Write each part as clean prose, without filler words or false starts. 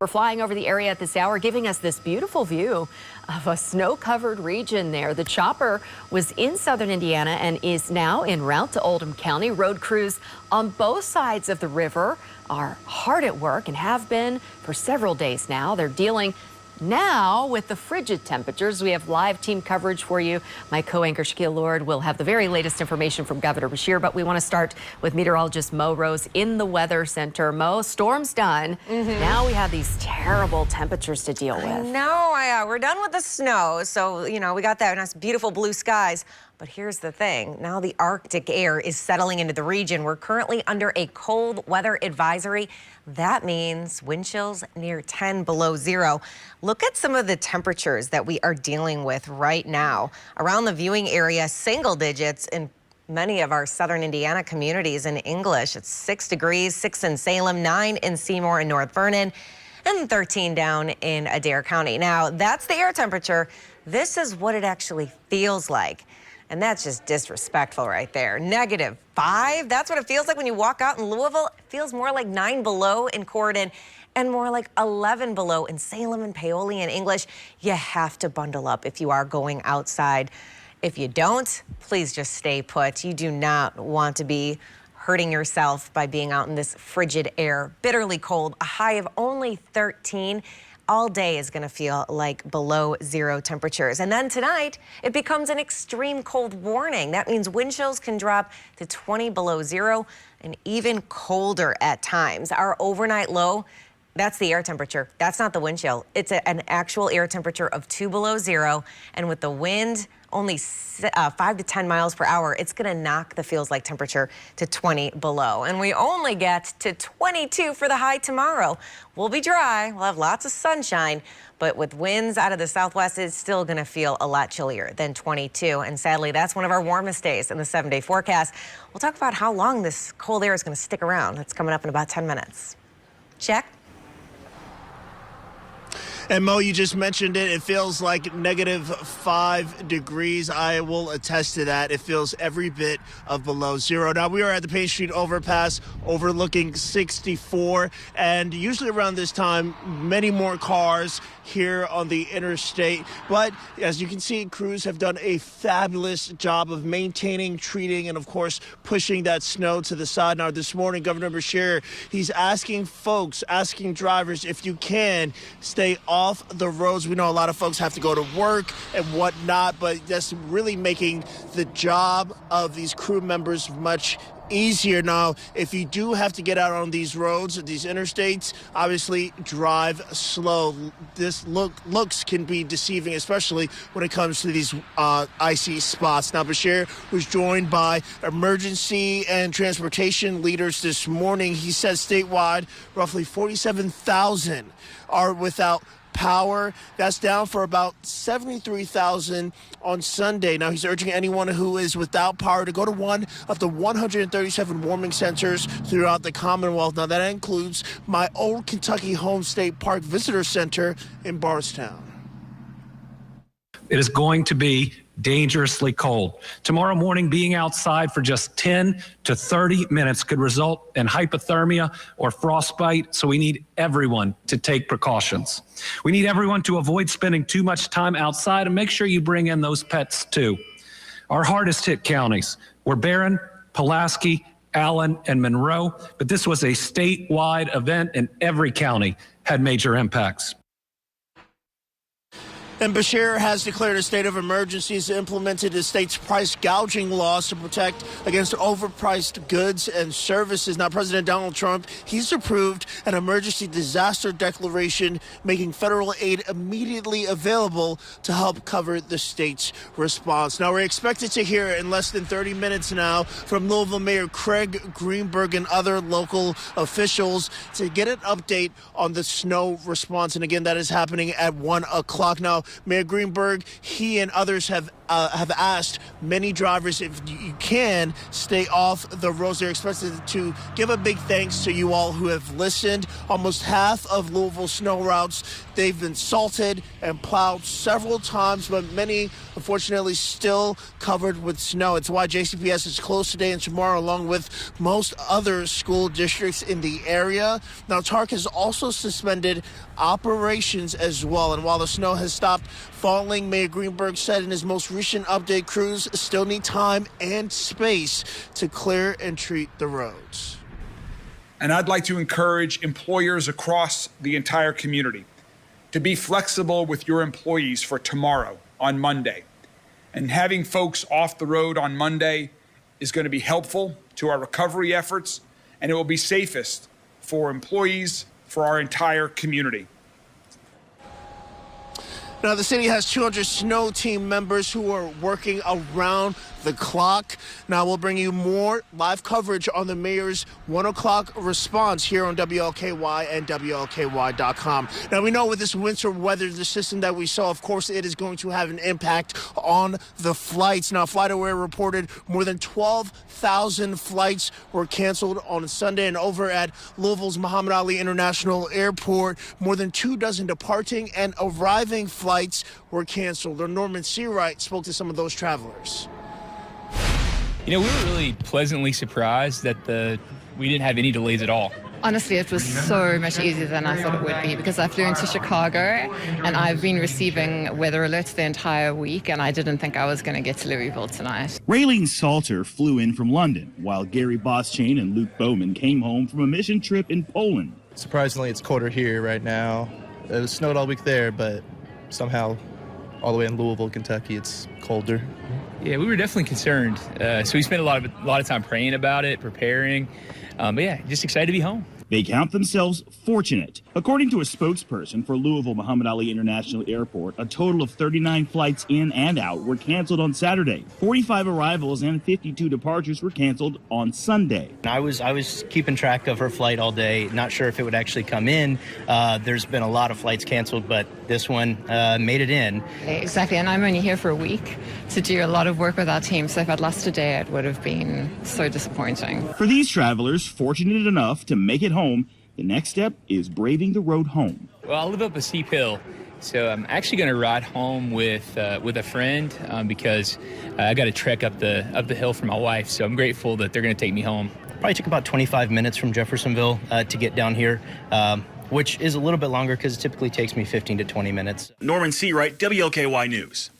We're flying over the area at this hour, giving us this beautiful view of a snow-covered region there. The chopper was in southern Indiana and is now en route to Oldham County. Road crews on both sides of the river are hard at work and have been for several days now. They're dealing now with the frigid temperatures. We have live team coverage for you. My co-anchor Shaquille Lord will have the very latest information from Governor Beshear, but we want to start with meteorologist Mo Rose in the Weather Center. Mo, storm's done. Now we have these terrible temperatures to deal with. No, we're done with the snow. So, we got that nice, beautiful blue skies. But here's the thing. Now the Arctic air is settling into the region. We're currently under a cold weather advisory. That means wind chills near 10 below zero. Look at some of the temperatures that we are dealing with right now. Around the viewing area, single digits in many of our southern Indiana communities in English. It's 6 degrees, 6 in Salem, 9 in Seymour and North Vernon, and 13 down in Adair County. Now, that's the air temperature. This is what it actually feels like. And that's just disrespectful right there. -5, that's what it feels like when you walk out in Louisville. It feels more like 9 below in Corydon and more like 11 below in Salem and Paoli and English. You have to bundle up if you are going outside. If you don't, please just stay put. You do not want to be hurting yourself by being out in this frigid air, bitterly cold, a high of only 13. All day is going to feel like below zero temperatures. And then tonight, it becomes an extreme cold warning. That means wind chills can drop to 20 below zero and even colder at times. Our overnight low, that's the air temperature. That's not the wind chill. It's an actual air temperature of 2 below zero. And with the wind only 5 to 10 miles per hour, it's going to knock the feels like temperature to 20 below. And we only get to 22 for the high tomorrow. We'll be dry. We'll have lots of sunshine. But with winds out of the southwest, it's still going to feel a lot chillier than 22. And sadly, that's one of our warmest days in the 7-day forecast. We'll talk about how long this cold air is going to stick around. That's coming up in about 10 minutes. Check. And Mo, you just mentioned it. It feels like -5 degrees. I will attest to that. It feels every bit of below zero. Now, we are at the Payne Street overpass overlooking 64. And usually around this time, many more cars here on the interstate. But as you can see, crews have done a fabulous job of maintaining, treating, and of course, pushing that snow to the side. Now, this morning, Governor Beshear, he's asking drivers, if you can, stay off the roads. We know a lot of folks have to go to work and whatnot, but that's really making the job of these crew members much easier. Now, if you do have to get out on these roads, these interstates, obviously drive slow. This looks can be deceiving, especially when it comes to these icy spots. Now, Beshear was joined by emergency and transportation leaders this morning. He says statewide, roughly 47,000 are without power. That's down for about 73,000 on Sunday. Now, he's urging anyone who is without power to go to one of the 137 warming centers throughout the Commonwealth. Now, that includes my Old Kentucky Home State Park Visitor Center in Bardstown. It is going to be dangerously cold. Tomorrow morning, being outside for just 10 to 30 minutes could result in hypothermia or frostbite, so we need everyone to take precautions. We need everyone to avoid spending too much time outside and make sure you bring in those pets too. Our hardest hit counties were Barron, Pulaski, Allen, and Monroe, but this was a statewide event and every county had major impacts. And Beshear has declared a state of emergency. He's implemented the state's price gouging laws to protect against overpriced goods and services. Now, President Donald Trump, he's approved an emergency disaster declaration, making federal aid immediately available to help cover the state's response. Now, we're expected to hear in less than 30 minutes now from Louisville Mayor Craig Greenberg and other local officials to get an update on the snow response. And again, that is happening at 1 o'clock. Now, Mayor Greenberg, he and others have have asked many drivers if you can stay off the roads. They're expected to give a big thanks to you all who have listened. Almost half of Louisville snow routes, they've been salted and plowed several times, but many, unfortunately, still covered with snow. It's why JCPS is closed today and tomorrow, along with most other school districts in the area. Now, TARC has also suspended operations as well. And while the snow has stopped falling, Mayor Greenberg said in his most recent update, crews still need time and space to clear and treat the roads. And I'd like to encourage employers across the entire community to be flexible with your employees for tomorrow on Monday. And having folks off the road on Monday is going to be helpful to our recovery efforts, and it will be safest for employees, for our entire community. Now, the city has 200 snow team members who are working around the clock. Now, we'll bring you more live coverage on the mayor's 1 o'clock response here on WLKY and WLKY.com. Now, we know with this winter weather, the system that we saw, of course, it is going to have an impact on the flights. Now, FlightAware reported more than 12,000 flights were canceled on Sunday, and over at Louisville's Muhammad Ali International Airport, more than 24 departing and arriving flights were canceled. Norman Seawright spoke to some of those travelers. You know, we were really pleasantly surprised that we didn't have any delays at all. Honestly, it was so much easier than I thought it would be because I flew into Chicago and I've been receiving weather alerts the entire week, and I didn't think I was going to get to Louisville tonight. Raylene Salter flew in from London, while Gary Boschain and Luke Bowman came home from a mission trip in Poland. Surprisingly, it's colder here right now. It snowed all week there, but somehow all the way in Louisville, Kentucky, it's colder. Yeah, we were definitely concerned. So we spent a lot of time praying about it, preparing. But yeah, just excited to be home. They count themselves fortunate. According to a spokesperson for Louisville Muhammad Ali International Airport, a total of 39 flights in and out were canceled on Saturday. 45 arrivals and 52 departures were canceled on Sunday. I was keeping track of her flight all day, not sure if it would actually come in. There's been a lot of flights canceled, but this one made it in. Exactly, and I'm only here for a week to do a lot of work with our team, so if I'd lost a day, it would have been so disappointing. For these travelers fortunate enough to make it home, the next step is braving the road home. Well, I live up a steep hill, so I'm actually going to ride home with a friend because I got to trek up the hill for my wife. So I'm grateful that they're going to take me home. Probably took about 25 minutes from Jeffersonville to get down here, which is a little bit longer because it typically takes me 15 to 20 minutes. Norman Seawright, WLKY News.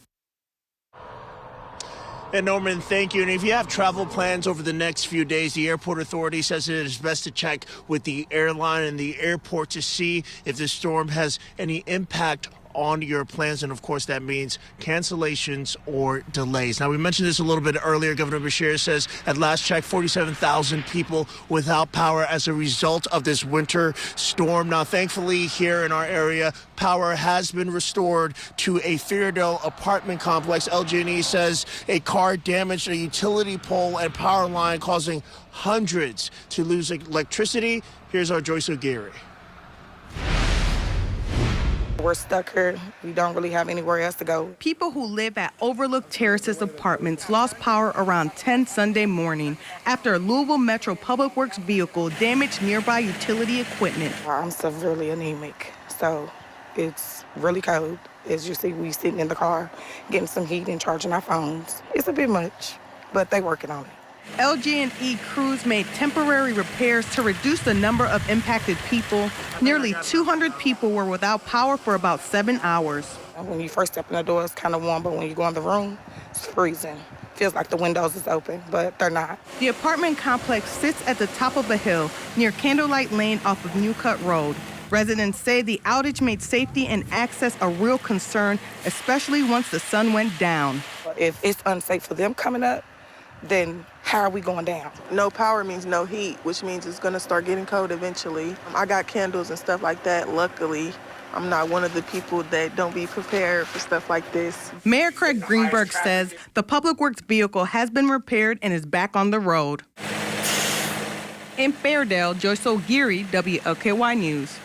And Norman, thank you. And if you have travel plans over the next few days, the airport authority says it is best to check with the airline and the airport to see if the storm has any impact on your plans, and of course that means cancellations or delays. Now, we mentioned this a little bit earlier. Governor Beshear says at last check 47,000 people without power as a result of this winter storm. Now, thankfully here in our area, power has been restored to a Fairdale apartment complex. LG&E says a car damaged a utility pole and power line, causing hundreds to lose electricity. Here's our Joyce O'Geary. We're stuck here. We don't really have anywhere else to go. People who live at Overlook Terraces apartments lost power around 10 Sunday morning after a Louisville Metro Public Works vehicle damaged nearby utility equipment. I'm severely anemic, so it's really cold. As you see, we sitting in the car, getting some heat and charging our phones. It's a bit much, but they working on it. LG&E crews made temporary repairs to reduce the number of impacted people. Nearly 200 people were without power for about 7 hours. When you first step in the door, it's kind of warm, but when you go in the room, it's freezing. Feels like the windows is open, but they're not. The apartment complex sits at the top of a hill near Candlelight Lane off of New Cut Road. Residents say the outage made safety and access a real concern, especially once the sun went down. If it's unsafe for them coming up, then how are we going down? No power means no heat, which means it's going to start getting cold eventually. I got candles and stuff like that, luckily. I'm not one of the people that don't be prepared for stuff like this. Mayor Craig Greenberg says the Public Works vehicle has been repaired and is back on the road. In Fairdale, Joyce O'Geary, WLKY News.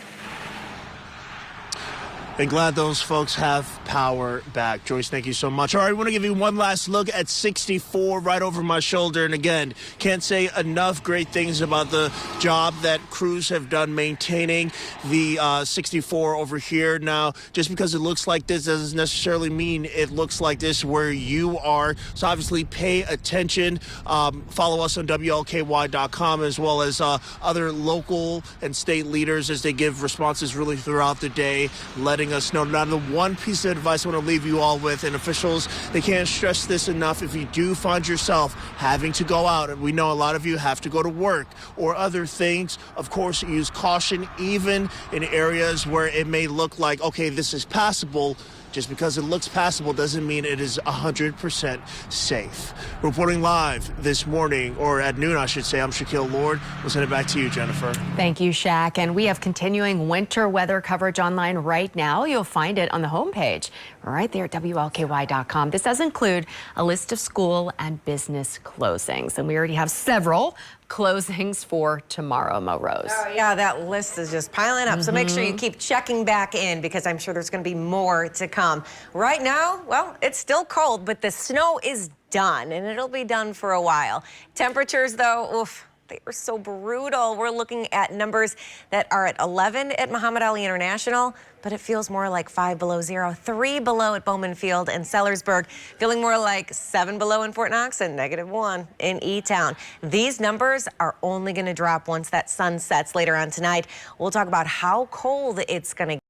And glad those folks have power back. Joyce, thank you so much. All right, I want to give you one last look at 64 right over my shoulder. And again, can't say enough great things about the job that crews have done maintaining the 64 over here. Now, just because it looks like this doesn't necessarily mean it looks like this where you are. So obviously pay attention. Follow us on WLKY.com as well as other local and state leaders as they give responses really throughout the day, letting us know. Now, the one piece of advice I want to leave you all with, and officials, they can't stress this enough, if you do find yourself having to go out, and we know a lot of you have to go to work or other things, of course, use caution even in areas where it may look like, okay, this is passable. Just because it looks passable doesn't mean it is 100% safe. Reporting live this morning, or at noon, I should say, I'm Shaquille Lord. We'll send it back to you, Jennifer. Thank you, Shaq. And we have continuing winter weather coverage online right now. You'll find it on the homepage right there at WLKY.com. This does include a list of school and business closings, and we already have several closings for tomorrow, Mo Rose. Oh, yeah, that list is just piling up. So make sure you keep checking back in because I'm sure there's going to be more to come. Right now, well, it's still cold, but the snow is done, and it'll be done for a while. Temperatures, though, oof. They are so brutal. We're looking at numbers that are at 11 at Muhammad Ali International, but it feels more like 5 below zero, 3 below at Bowman Field and Sellersburg, feeling more like 7 below in Fort Knox and -1 in E-Town. These numbers are only going to drop once that sun sets later on tonight. We'll talk about how cold it's going to get.